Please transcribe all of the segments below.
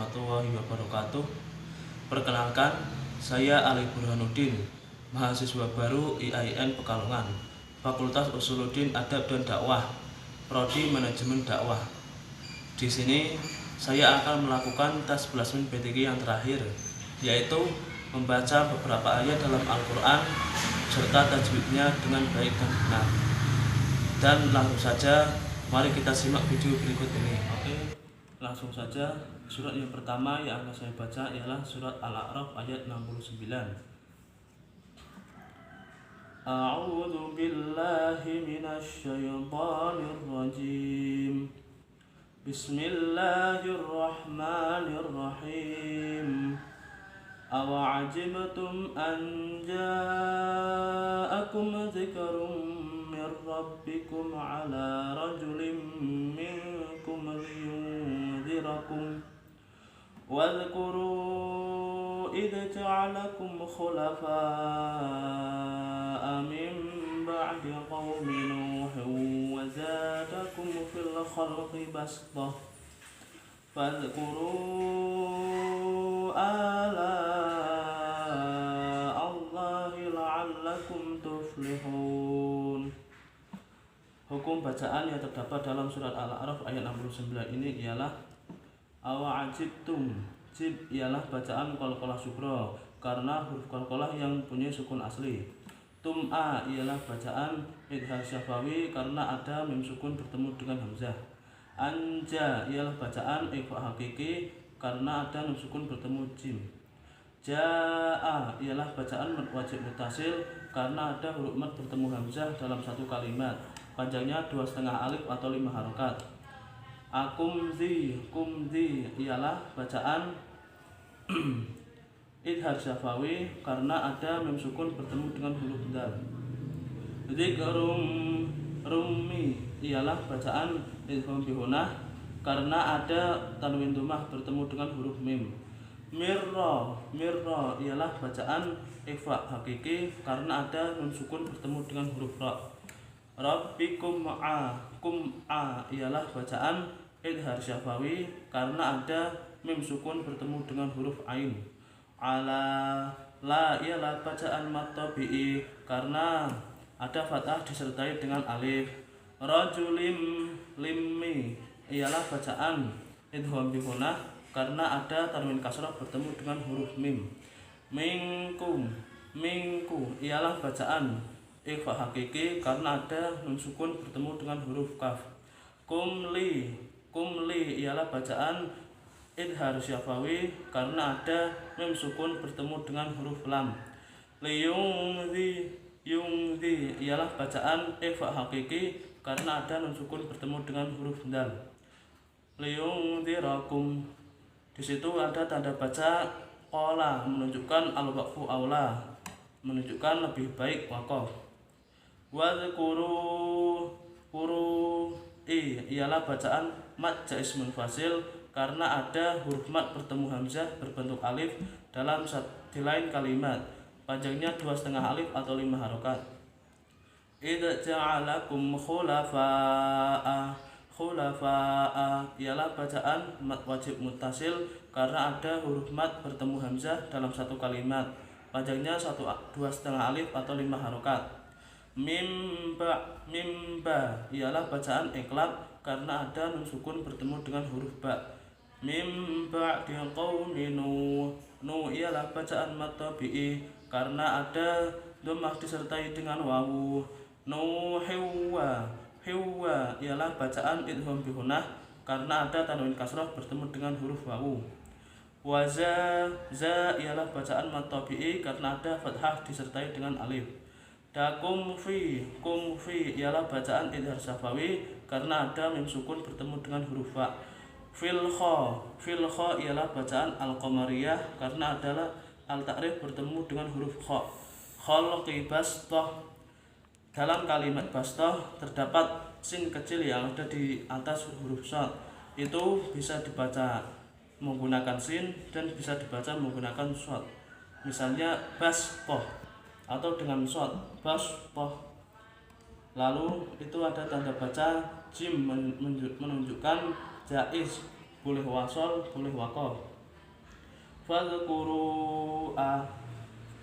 warahmatullahi wabarakatuh. Perkenalkan, saya Ali Burhanuddin, mahasiswa baru IAIN Pekalongan, Fakultas Usuluddin Adab dan Dakwah, Prodi Manajemen Dakwah. Di sini saya akan melakukan tes plasmin PTQ yang terakhir, yaitu membaca beberapa ayat dalam Al-Quran serta tajwidnya dengan baik dan benar. Dan langsung saja, mari kita simak video berikut ini. Oke, langsung saja. Surat yang pertama yang akan saya baca ialah surat Al-A'raf ayat 69. A'udzu billahi minasy syaithanir rajim. Bismillahirrahmanirrahim. Awa'ajibtum an ja'akum dzikrun min rabbikum ala rajulin minkum liyunzirakum wadhkuru idh ja'alakum khulafa'a min ba'di qaumi nuhin wa zadakum fil khalqi bastah fadhkuru ala Allahi la'allakum tuflihun. Hukum bacaan yang terdapat dalam surat Al-A'raf ayat 69 ini ialah awa'ajibtum. Jib ialah bacaan qalqalah subra karena huruf qalqalah yang punya sukun asli. Tum'a ialah bacaan idhar syafawi karena ada mim sukun bertemu dengan hamzah. Anja ialah bacaan ikhfa hakiki karena ada nun sukun bertemu jim. Ja'a ialah bacaan mad wajib mutasil karena ada huruf mad bertemu hamzah dalam satu kalimat. Panjangnya 2,5 alif atau 5 harokat. Kumzi ialah bacaan idhar syafawi karena ada mim sukun bertemu dengan huruf dal. Dzikrum rummi ialah bacaan idgham bihunah karena ada tanwin dhammah bertemu dengan huruf mim. Mirra ialah bacaan ikhfa hakiki karena ada nun sukun bertemu dengan huruf ra. Rabbikum kum'a ialah bacaan idhar syafawi karena ada mim sukun bertemu dengan huruf ain. Ala la ialah bacaan mad tabi'i karena ada fathah disertai dengan alif. Rajulim limmi ialah bacaan idgham bihunah karena ada tanwin kasrah bertemu dengan huruf mim. Minku ialah bacaan ikhfa hakiki karena ada nun sukun bertemu dengan huruf kaf. Kumli ialah bacaan idhar syafawi karena ada mim sukun bertemu dengan huruf lam. Yungzi ialah bacaan ikhfa hakiki karena ada nun sukun bertemu dengan huruf dal. Liyungzirakum, di situ ada tanda baca qala menunjukkan al-waqfu aula, menunjukkan lebih baik waqaf. Wadhkuru ialah bacaan mad jaiz munfasil karena ada huruf mad bertemu hamzah berbentuk alif di lain kalimat. Panjangnya 2,5 alif atau 5 harokat. Idza ja'alakum khulafa'a ialah bacaan mad wajib muttasil karena ada huruf mad bertemu hamzah dalam satu kalimat. Panjangnya 2,5 alif atau 5 harokat. Mimba ialah bacaan iklab karena ada nun sukun bertemu dengan huruf ba. Mimba di qaumi nu ialah bacaan mad tabi'i karena ada dhammah disertai dengan wawu. Hiwa ialah bacaan idgham bihunah karena ada tanwin kasrah bertemu dengan huruf wawu. Waza ialah bacaan mad tabi'i karena ada fathah disertai dengan alif. Kumfi ialah bacaan idhar syafawi karena ada mim sukun bertemu dengan huruf fa. Filkha ialah bacaan al-qamariyah karena adalah al-ta'rif bertemu dengan huruf kha. Khalqi bastah, dalam kalimat bastah terdapat sin kecil yang ada di atas huruf shad. Itu bisa dibaca menggunakan sin dan bisa dibaca menggunakan shad. Misalnya bastah atau dengan shad bastah. Lalu itu ada tanda baca jim menunjukkan jaiz, boleh wasol boleh waqaf. Fadhkuru'a.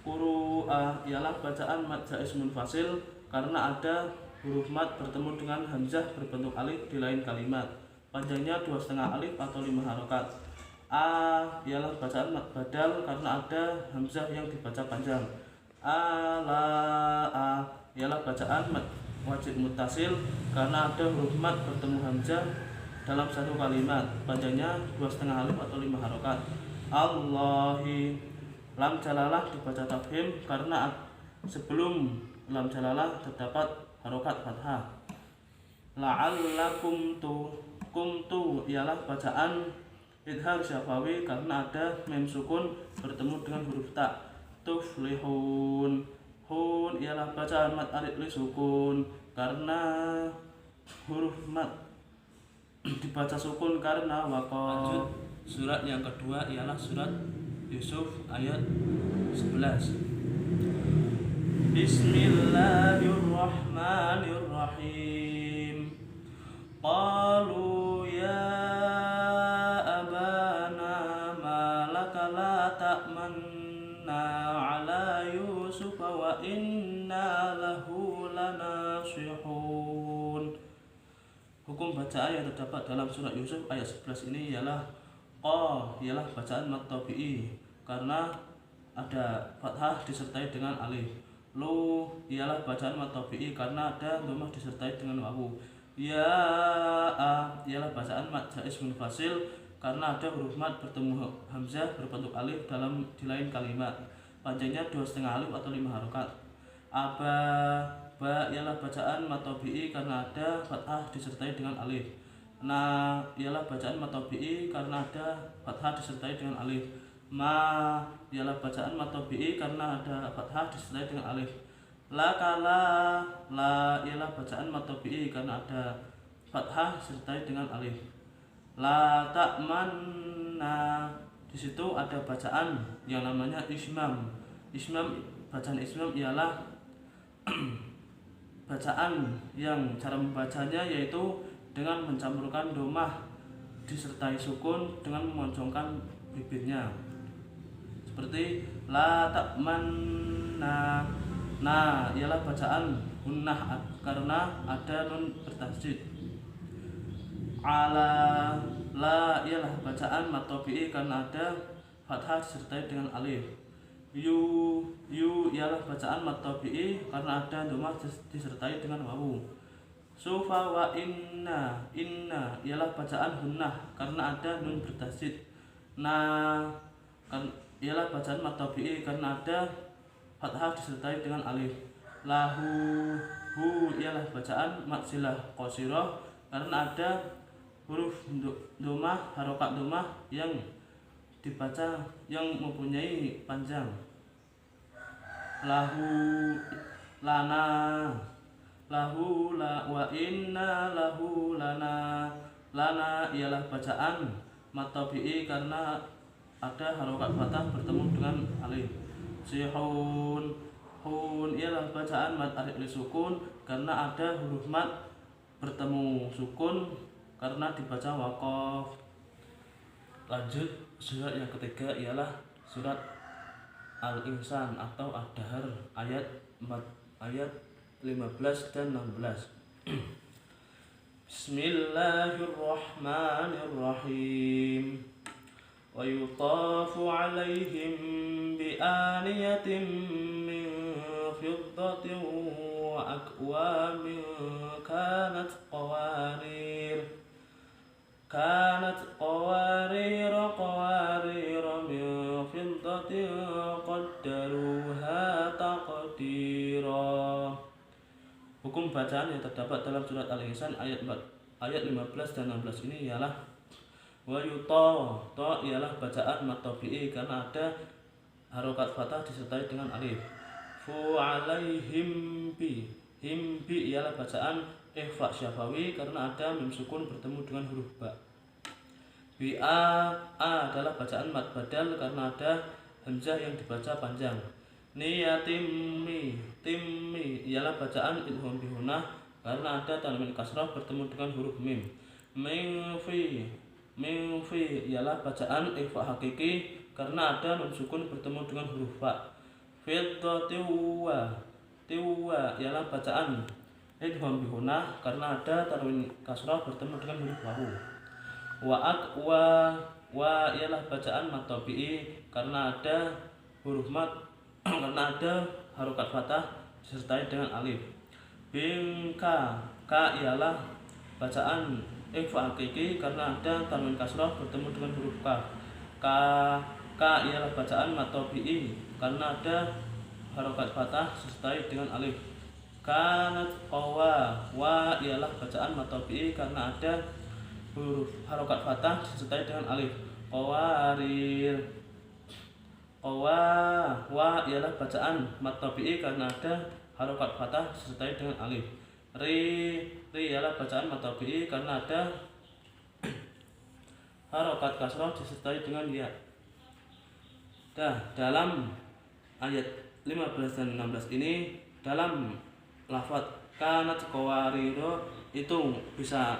Kuru'a ialah bacaan mad jaiz munfasil karena ada huruf mad bertemu dengan hamzah berbentuk alif di lain kalimat. Panjangnya 2,5 alif atau 5 harokat. Ialah bacaan mad badal karena ada hamzah yang dibaca panjang. Ala ialah bacaan mad wajib muttasil karena ada huruf mad bertemu hamzah dalam satu kalimat. Panjangnya 2,5 alif atau 5 harokat. Allahi, lam jalalah dibaca tafhim karena sebelum lam jalalah terdapat harokat fathah. La'allakum kumtu ialah bacaan idhar syafawi karena ada mim sukun bertemu dengan huruf ta. Tuflihun, hun ialah bacaan mad alif li sukun karena huruf mad dibaca sukun karena waqaf. Lanjut, surat yang kedua ialah surat Yusuf ayat 11. Bismillahirrahmanirrahim. Qalu ya abana ma laka la ta'manna ala Yusuf wa inna lahu lanasihun. Hukum bacaan yang terdapat dalam surat Yusuf ayat 11 ini ialah ialah bacaan mad tabi'i karena ada fathah disertai dengan alif. Lu ialah bacaan mad tabi'i karena ada dhammah disertai dengan wawu. Ya ialah bacaan mad jaiz munfasil karena ada huruf mad bertemu hamzah berbentuk alif di lain kalimat. Panjangnya 2,5 alif atau 5 harokat. Ba ialah bacaan mad tabi'i karena ada fathah disertai dengan alif. Na ialah bacaan mad tabi'i karena ada fathah disertai dengan alif. Ma ialah bacaan mad tabi'i karena ada fathah disertai dengan alif. La ialah bacaan mad tabi'i karena ada fathah disertai dengan alif. La ta'manna, di situ ada bacaan yang namanya ismam. Bacaan ismam ialah bacaan yang cara membacanya yaitu dengan mencampurkan dhammah disertai sukun dengan memoncongkan bibirnya. Seperti la ta'manna. Nah, ialah bacaan gunnah karena ada nun bertasydid. Ala, la ialah bacaan mad tabi'i karena ada fathah disertai dengan alif. Yu ialah bacaan mad tabi'i karena ada dhammah disertai dengan wawu. Sufa wa inna ialah bacaan gunnah karena ada nun bertasydid. Ialah bacaan mad tabi'i karena ada fathah disertai dengan alif. Lahu, ialah bacaan mad silah qasirah karena ada huruf dhammah, harokat dhammah yang dibaca yang mempunyai panjang. Lahu, lana, lahu la wa inna lahu lana. Lana ialah bacaan mad tabi'i karena ada harokat fathah bertemu dengan alif. Sihun, ialah bacaan mad alif li sukun karena ada huruf mad bertemu sukun karena dibaca waqaf. Lanjut, surat yang ketiga ialah surat Al-Insan atau Ad-Dahr ayat 15 dan 16. Bismillahirrahmanirrahim. Wa yutafu alaihim bi aniyatin min fiddatin wa akwamin kanat qawarir min fiddatin qaddaruha taqdira. Hukum bacaan yang terdapat dalam surat Al-Insan ayat 15 dan 16 ini ialah wa yuta, ialah bacaan mad tabi'i karena ada harokat fathah disertai dengan alif. Fu alaihim bi, ialah bacaan ikhfa syafawi karena ada mim sukun bertemu dengan huruf ba. Bi adalah bacaan mad badal karena ada hamzah yang dibaca panjang. Niyatimmi, ialah bacaan idgham bihunah karena ada tanwin kasrah bertemu dengan huruf mim. Min fi ialah bacaan ikhfa hakiki karena ada nun sukun bertemu dengan huruf fa. Fiddati tiwa ialah bacaan idgham bihunah karena ada tanwin kasrah bertemu dengan huruf wawu. Wa ialah bacaan mad tabi'i karena ada huruf mad karena ada harokat fathah disertai dengan alif. Bingka ialah bacaan ikhfa hakiki karena ada tanwin kasrah bertemu dengan huruf kaf. Ka ialah bacaan mad tabi'i karena ada harokat fathah disertai dengan alif. Kanat qawa wa ialah bacaan mad tabi'i karena ada huruf harokat fathah disertai dengan alif. Qawarir wa ialah bacaan mad tabi'i karena ada harokat fathah disertai dengan alif. Ri ialah bacaan mad tabi'i karena ada harokat kasrah disertai dengan ya. Dalam ayat 15 dan 16 ini dalam lafaz kanat qawariro itu bisa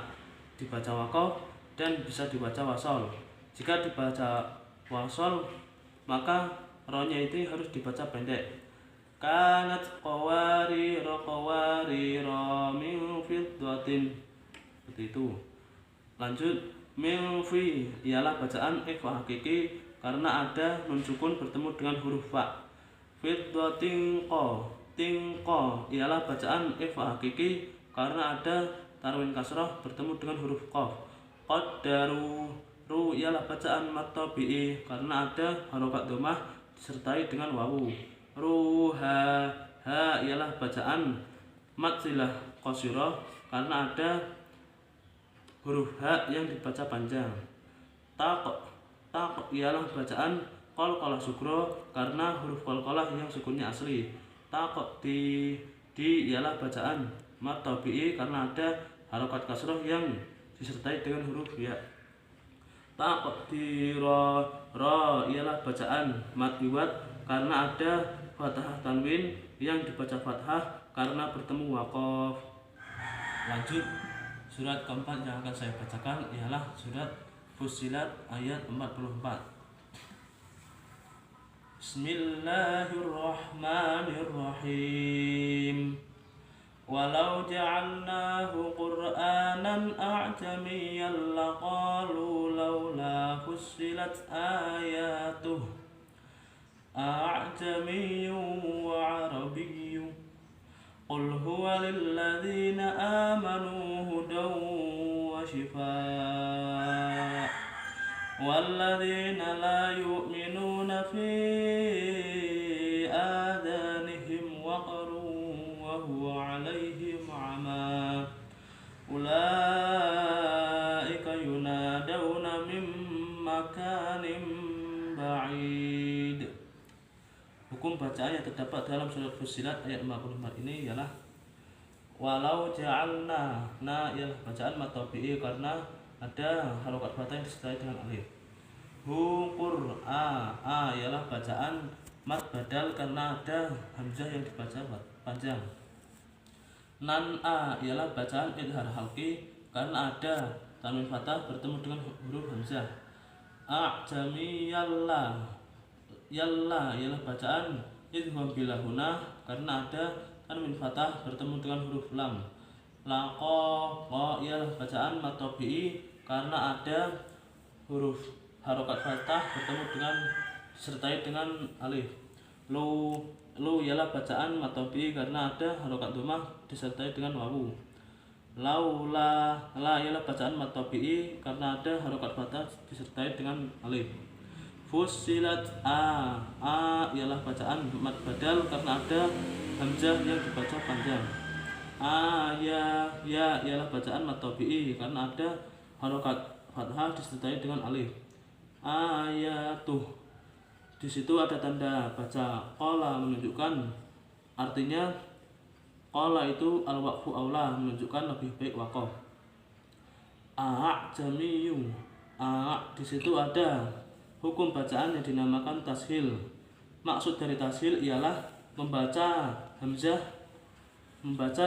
dibaca waqaf dan bisa dibaca wasol. Jika dibaca wasol maka rohnya itu harus dibaca pendek. Kanat qawariro min fiddatin, seperti itu. Lanjut, min fi ialah bacaan ikhfa hakiki karena ada nun sukun bertemu dengan huruf fa. Fiddatin tingko ialah bacaan ikhfa hakiki karena ada tanwin kasrah bertemu dengan huruf qaf. Qaddaru ialah bacaan mad tabi'i karena ada harokat dhammah disertai dengan wawu. Ruha ialah bacaan mad silah qasirah karena ada huruf ha yang dibaca panjang. Tak ialah bacaan qalqalah sugro karena huruf qalqalah yang sukunnya asli. Di ialah bacaan mad tabi'i karena ada harokat kasrah yang disertai dengan huruf ya. Taqdira ialah bacaan mad iwad karena ada fathah tanwin yang dibaca fathah karena bertemu waqaf. Lanjut, surat keempat yang akan saya bacakan ialah surat Fussilat ayat 44. Bismillahirrahmanirrahim. Walau ja'alnahu Qur'anan a'jamiyyan laqalu laula fussilat ayatuh a'jamiyyun wa arabiyyun qul huwa lilladzina amanu hudan wa shifaa walladzina la yu'minuna fi adanihim waqrun wa huwa 'alaihim 'ama ulaika yunadawna min makanin ba'id. Hukum bacaan yang terdapat dalam surat Fussilat ayat 44 ini ialah walau ja'alna, ialah bacaan mad tabi'i karena ada harokat fathah yang disertai dengan alif. Ialah bacaan mad badal karena ada hamzah yang dibaca panjang. Ialah bacaan idhar halqi karena ada tanwin fathah bertemu dengan huruf hamzah. Yalla ialah bacaan idgham bilahuna karena ada tanwin fathah bertemu dengan huruf lam. Laqa ialah bacaan mad tabi'i karena ada huruf harokat fathah bertemu dengan disertai dengan alif. Lu ialah bacaan mad tabi'i karena ada harokat dhammah disertai dengan wawu. La ialah bacaan mad tabi'i karena ada harokat fathah disertai dengan alif. Fussilat ialah bacaan mad badal karena ada hamzah yang dibaca panjang. Ya ialah bacaan mad tabi'i karena ada harokat fathah disertai dengan alif. Ayatuh, di situ ada tanda baca qala menunjukkan artinya qala itu al-waqfu aula menunjukkan lebih baik waqaf. A'jamiyyu, di situ ada hukum bacaan yang dinamakan tashil. Maksud dari tashil ialah membaca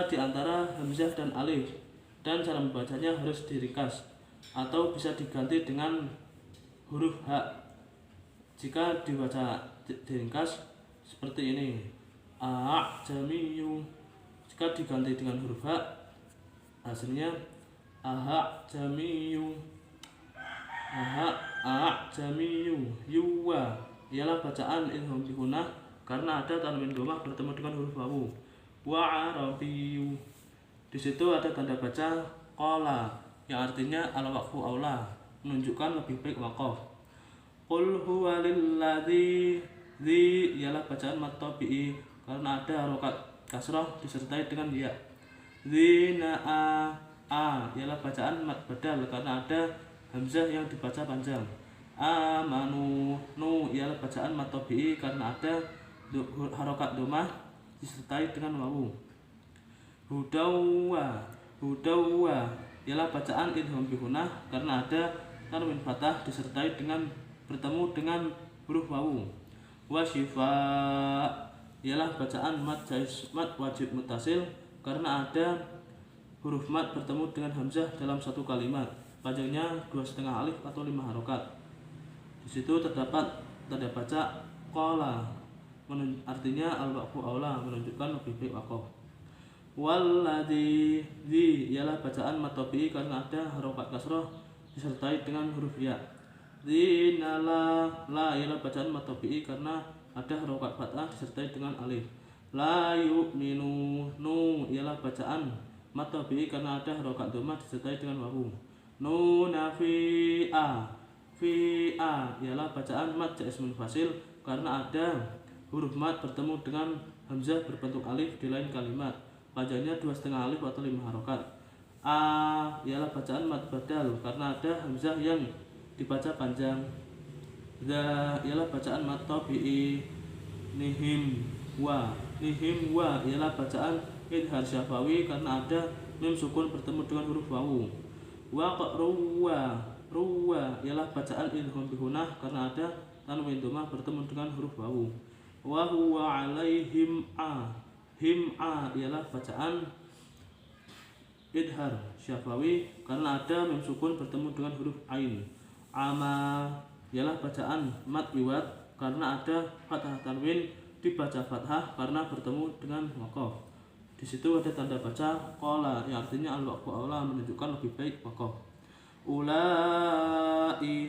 di antara hamzah dan alif, dan cara membacanya harus diringkas atau bisa diganti dengan huruf ha. Jika dibaca diringkas seperti ini, a'jamiyyu. Jika diganti dengan huruf ha, hasilnya a'jamiyyu. A'jamiyyu. Yuwa ialah bacaan idgham bi gunnah karena ada tanwin dhammah bertemu dengan huruf wawu. Wa arabiyyu. Di situ ada tanda baca qala yang artinya al-waqfu aula, menunjukkan lebih baik waqaf. Qul huwa lilladzi, dzi ialah bacaan mad tabi'i karena ada harokat kasrah disertai dengan ya. Zina a ialah bacaan mad badal karena ada hamzah yang dibaca panjang. Amanu, nu ialah bacaan mad tabi'i karena ada harokat dhammah disertai dengan wawu. Hudawa ialah bacaan idgham bi gunnah karena ada tanwin fathah disertai dengan bertemu dengan huruf wawu. Wasyifa ialah bacaan mad jaiz mad wajib muttasil karena ada huruf mad bertemu dengan hamzah dalam satu kalimat, panjangnya 2,5 alif atau 5 harokat. Di situ terdapat tanda baca qala, artinya al-waqfu aula, menunjukkan lebih baik waqaf. Walladzi, dzi ialah bacaan mad tabi'i karena ada harokat kasrah disertai dengan huruf ya. Zinala, la ialah bacaan mad tabi'i karena ada harokat fathah disertai dengan alif. La yu'minu, nu ialah bacaan mad tabi'i karena ada harokat dhammah disertai dengan wawu. Nuna fi'a, fi'a ialah bacaan mad jaiz munfasil karena ada huruf mad bertemu dengan hamzah berbentuk alif di lain kalimat, panjangnya 2,5 alif atau 5 harokat. A ialah bacaan mad badal karena ada hamzah yang dibaca panjang. Za ialah bacaan mad tabi'i. Nihim wa ialah bacaan idhar syafawi karena ada mim sukun bertemu dengan huruf wawu. Ruwa ialah bacaan idgham bi gunnah karena ada tanwin dhammah bertemu dengan huruf wawu. Wa huwa alaihim a, him'a ialah bacaan idhar syafawi karena ada mim sukun bertemu dengan huruf ain. Ama ialah bacaan mad iwad karena ada fathah tanwin dibaca fathah karena bertemu dengan waqaf. Di situ ada tanda baca qala yang artinya al-waqfu aula, menunjukkan lebih baik waqaf. Ulai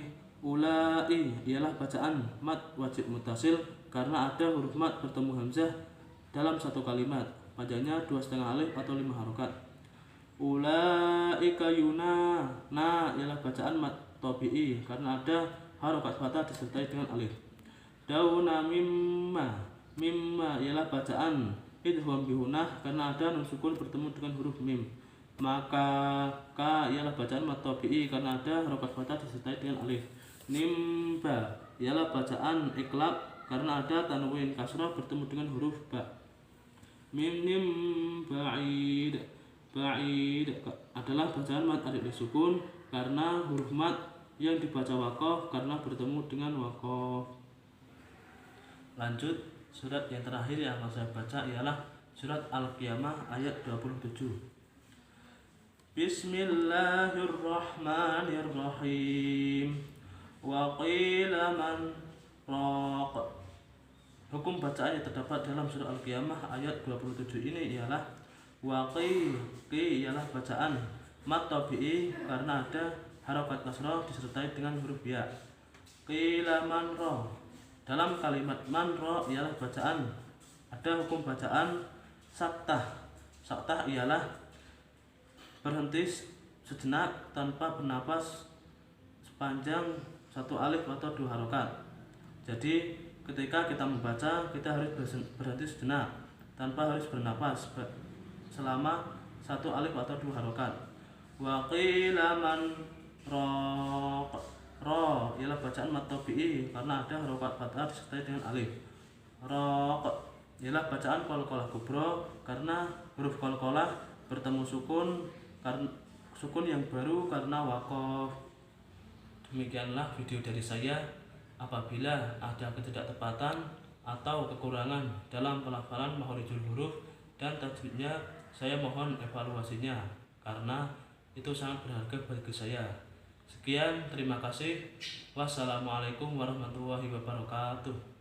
ialah bacaan mad wajib muttasil karena ada huruf mad bertemu hamzah dalam satu kalimat, panjangnya 2,5 alif atau 5 harokat. Ulaika yuna, na ialah bacaan mad tabi'i karena ada harokat fathah disertai dengan alif. Dauna mimma ialah bacaan idgham bi gunnah karena ada nun sukun bertemu dengan huruf mim. Maka ka ialah bacaan mad tabi'i karena ada harokat fathah disertai dengan alif. Nimba ialah bacaan iqlab karena ada tanwin kasrah bertemu dengan huruf ba. Mim ba'id adalah bacaan mad alif disukun karena huruf mad yang dibaca waqaf karena bertemu dengan waqaf. Lanjut, surat yang terakhir yang akan saya baca ialah surat Al-Qiyamah ayat 27. Bismillahirrahmanirrahim. Wa qila man raq. Hukum bacaan yang terdapat dalam surah Al-Qiyamah ayat 27 ini ialah waqi ialah bacaan mad tabi'i karena ada harokat kasrah disertai dengan huruf ya. Qila man ra, dalam kalimat man ra ialah bacaan ada hukum bacaan saktah. Saktah ialah berhenti sejenak tanpa bernapas sepanjang 1 alif atau 2 harokat. Jadi ketika kita membaca, kita harus berhenti sejenak tanpa harus bernapas selama 1 alif atau 2 harokat. Wa qila man raq, ra ialah bacaan mad tabi'i karena ada harokat fathah disertai dengan alif. Raq ialah bacaan qalqalah kubra karena huruf qalqalah bertemu sukun yang baru karena waqaf. Demikianlah video dari saya. Apabila ada ketidaktepatan atau kekurangan dalam pelafalan makharijul huruf dan tajwidnya, saya mohon evaluasinya karena itu sangat berharga bagi saya. Sekian, terima kasih. Wassalamualaikum warahmatullahi wabarakatuh.